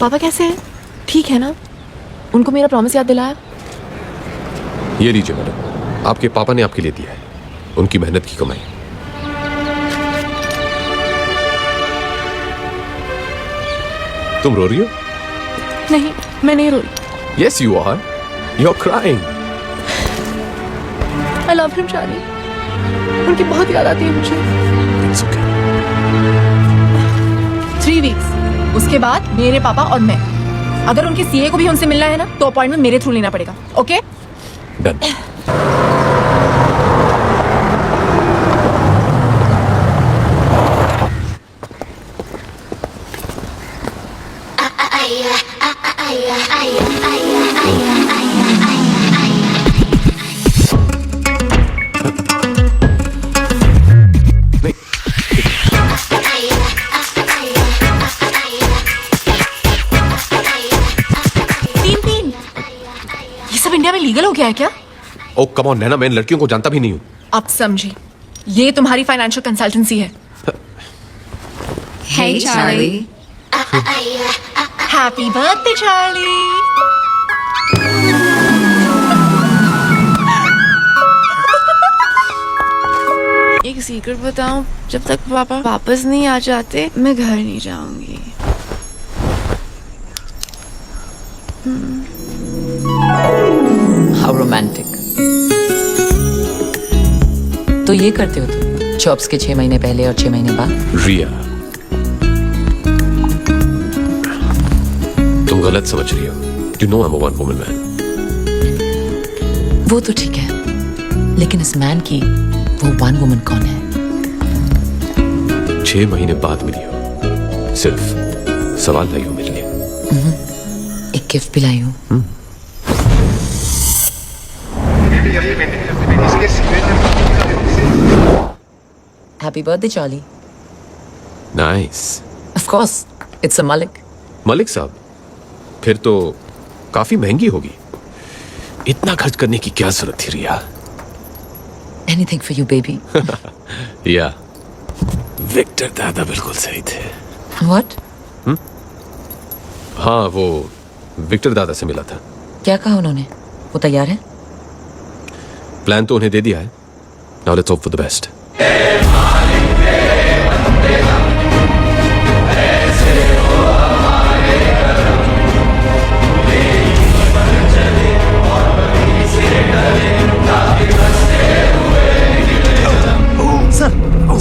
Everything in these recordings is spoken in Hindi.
पापा कैसे हैं? ठीक है ना? उनको मेरा प्रॉमिस याद दिलाया? ये लीजिए मैडम, आपके पापा ने आपके लिए दिया है, उनकी मेहनत की कमाई। तुम रो रही हो? नहीं, मैं नहीं रोई। Yes, you are. You're crying. I love him, Charlie. उनकी बहुत याद आती है मुझे। It's okay. 3 weeks, उसके बाद मेरे पापा और मैं। अगर उनके सीए को भी उनसे मिलना है ना, तो अपॉइंटमेंट मेरे थ्रू लेना पड़ेगा। ओके? Done. ये सब इंडिया में लीगल हो गया है क्या? ओ कम ऑन नैना, मैं इन लड़कियों को जानता भी नहीं हूँ। आप समझे, ये तुम्हारी फाइनेंशियल कंसल्टेंसी है। Hey, Charlie. Happy birthday Charlie. एक सीक्रेट बताऊं, जब तक पापा वापस नहीं आ जाते मैं घर नहीं जाऊंगी। How romantic. तो ये करते हो तुम जॉब्स के 6 महीने पहले और 6 महीने बाद? रिया, तुम गलत समझ रही हो। You know I'm a one woman man. वो तो ठीक है, लेकिन इस मैन की वो वन वुमन कौन है? 6 महीने बाद मिली हो, सिर्फ सवाल लाई हो मेरे लिए। एक गिफ्ट भी लाई हूँ। Happy birthday Charlie. Nice. Of course, it's a Malik. Malik साहब, फिर तो काफी महंगी होगी। इतना खर्च करने की क्या जरूरत थी Riya? Anything for you baby. या विक्टर दादा बिल्कुल सही थे। व्हाट? हाँ, वो विक्टर दादा से मिला था। क्या कहा उन्होंने? वो तैयार है? प्लान तो उन्हें दे दिया है। Now let's hope for the best.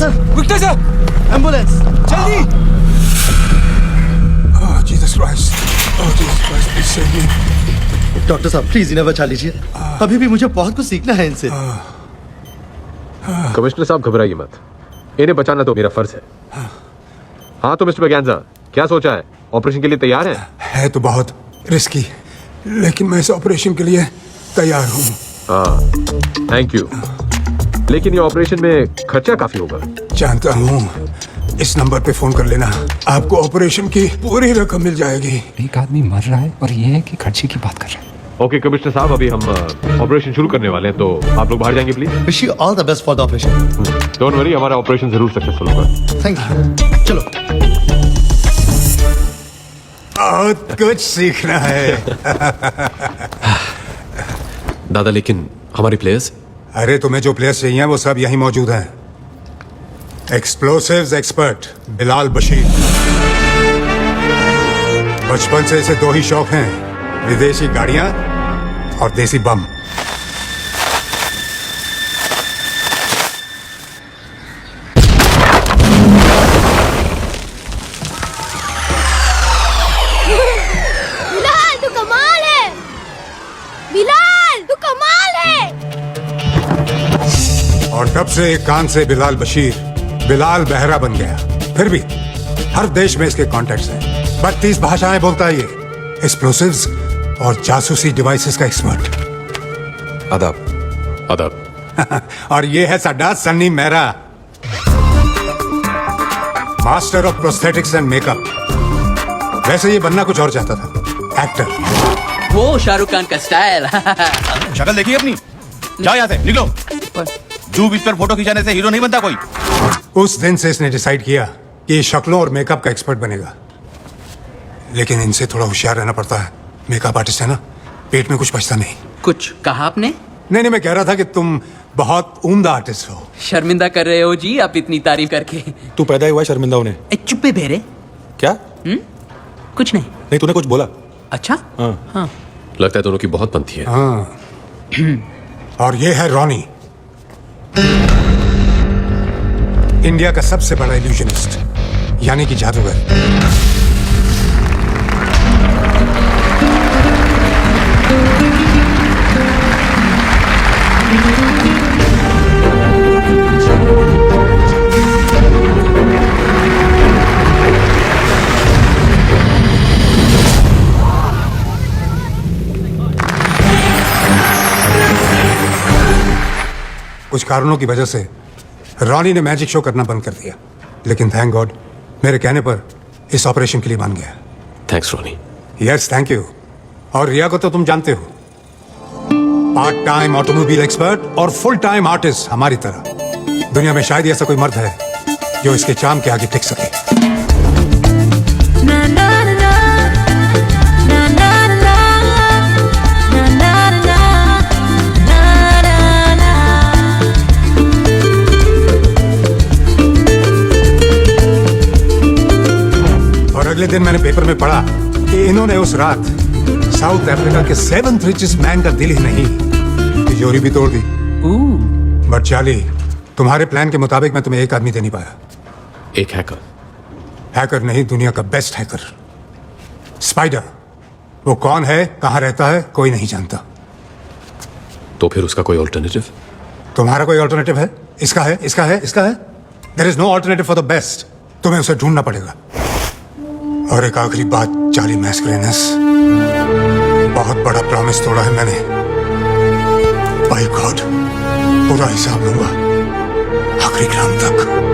Sir Victor sir, ambulance जल्दी। Jesus Christ, Jesus Christ, please save me. Doctor साहब प्लीज इन्हें बचा लीजिए, अभी भी मुझे बहुत कुछ सीखना है इनसे। कमिश्नर साहब घबराइए मत, इन्हें बचाना तो मेरा फर्ज है। हाँ तो मिस्टर बगैंजा, क्या सोचा है? ऑपरेशन के लिए तैयार है तो बहुत रिस्की, लेकिन मैं इस ऑपरेशन के लिए तैयार हूँ। हाँ, थैंक यू। लेकिन ये ऑपरेशन में खर्चा काफी होगा। जानता हूँ, इस नंबर पे फोन कर लेना, आपको ऑपरेशन की पूरी रकम मिल जाएगी। एक आदमी मर रहा है और ये है कि खर्चे की बात कर रहा है। ओके कमिश्नर साहब, अभी हम ऑपरेशन शुरू करने वाले हैं, तो आप लोग बाहर जाएंगे please. Wish you all the best for the operation. Don't worry, हमारा ऑपरेशन जरूर सक्सेसफुल होगा। Thank you. चलो। बहुत कुछ सीखना है। दादा, लेकिन हमारे प्लेयर्स? अरे तुम्हें जो प्लेयर्स चाहिए वो सब यहीं मौजूद हैं। Explosives expert Bilal Bashir. बचपन से इसे 2 ही शौक हैं, विदेशी गाड़ियां और देसी बम। बिलाल तू कमाल है, बिलाल तू कमाल है। और तब से एक कान से बिलाल बशीर बिलाल बहरा बन गया। फिर भी हर देश में इसके कॉन्टैक्ट्स हैं। 32 भाषाएं बोलता है ये। एक्सप्लोसिव्स और जासूसी डिवाइसेस का एक्सपर्ट। आदाब। आदाब। और ये है साडा Sunny Mehra, master of prosthetics and makeup. वैसे ये बनना कुछ और चाहता था, एक्टर। वो शाहरुख खान का स्टाइल। शक्ल देखिए अपनी, जाओ यहाँ से, निकलो। जू बीच पर फोटो खिंचाने से हीरो नहीं बनता कोई। उस दिन से इसने डिसाइड किया कि ये शक्लों और मेकअप का एक्सपर्ट बनेगा। लेकिन इनसे थोड़ा होशियार रहना पड़ता है। मेकअप आर्टिस्ट है ना, पेट में कुछ बचता नहीं। कुछ कहा आपने? नहीं, मैं कह रहा था कि तुम बहुत उम्दा आर्टिस्ट हो। शर्मिंदा कर रहे हो जी आप इतनी तारीफ करके। तू पैदा ही हुआ है शर्मिंदा होने। चुप पे बेरे। क्या? कुछ नहीं। नहीं, तूने कुछ बोला। अच्छा हाँ। लगता है दोनों की बहुत बनती है। हाँ। और ये है रॉनी, इंडिया का सबसे बड़ा इल्यूजनिस्ट, यानी कि जादूगर। कुछ कारणों की वजह से रॉनी ने मैजिक शो करना बंद कर दिया, लेकिन थैंक गॉड मेरे कहने पर इस ऑपरेशन के लिए मान गया। Thanks Ronnie. Yes, thank you. और रिया को तो तुम जानते हो, पार्ट टाइम ऑटोमोबाइल एक्सपर्ट और फुल टाइम आर्टिस्ट हमारी तरह। दुनिया में शायद ही ऐसा कोई मर्द है जो इसके चाम के आगे टिक सके। और अगले दिन मैंने पेपर में पढ़ा कि इन्होंने उस रात साउथ अफ्रीका के 7th richest मैन का दिल ही नहीं, तिजोरी भी तोड़ दी। बट चार्ली, तुम्हारे प्लान के मुताबिक मैं तुम्हें एक आदमी दे नहीं पाया। एक हैकर? हैकर नहीं, दुनिया का बेस्ट हैकर, स्पाइडर। वो कौन है, कहां रहता है, कोई नहीं जानता। तो फिर उसका कोई ऑल्टरनेटिव? तुम्हारा कोई ऑल्टरनेटिव है? इसका है, इसका है, इसका है। There is no alternative for the best. तुम्हें उसे ढूंढना पड़ेगा। और एक आखिरी बात चार्ली मैस्करेनस, बहुत बड़ा प्रॉमिस तोड़ा है मैंने। बाय गॉड, पूरा हिसाब लूंगा आखिरी ग्राम तक।